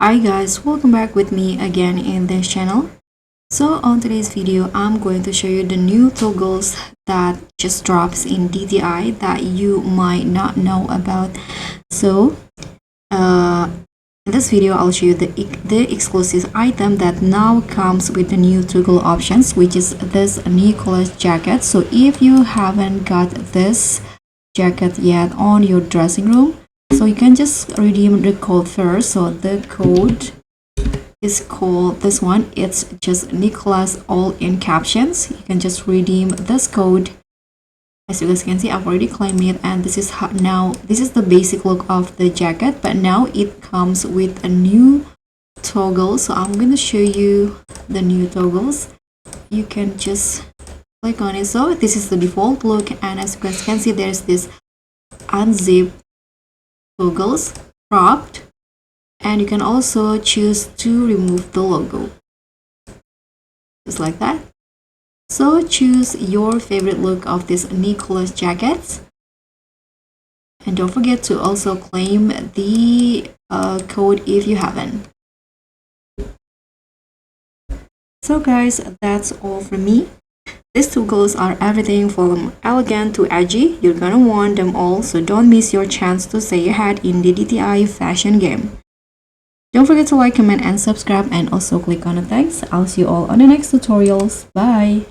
Hi guys, welcome back with me again in this channel. So on today's video, I'm going to show you the new toggles that just drops in DTI that you might not know about. So in this video, I'll show you the exclusive item that now comes with the new toggle options, which is this Nicholas jacket. So if you haven't got this jacket yet on your dressing room, so you can just redeem the code first. So the code is called this one. It's just Nicholas all in captions. You can just redeem this code. As you guys can see, I've already claimed it, and this is this is the basic look of the jacket, but now it comes with a new toggle. So I'm going to show you the new toggles. You can just click on it. So this is the default look, and as you guys can see, there's this unzip toggles, cropped, and you can also choose to remove the logo, just like that. So choose your favorite look of this Nicholas jackets, and don't forget to also claim the code if you haven't. So guys, that's all from me. These toggles are everything from elegant to edgy. You're gonna want them all, so don't miss your chance to stay ahead in the DTI fashion game. Don't forget to like, comment, and subscribe, and also click on the thanks. I'll see you all on the next tutorials. Bye!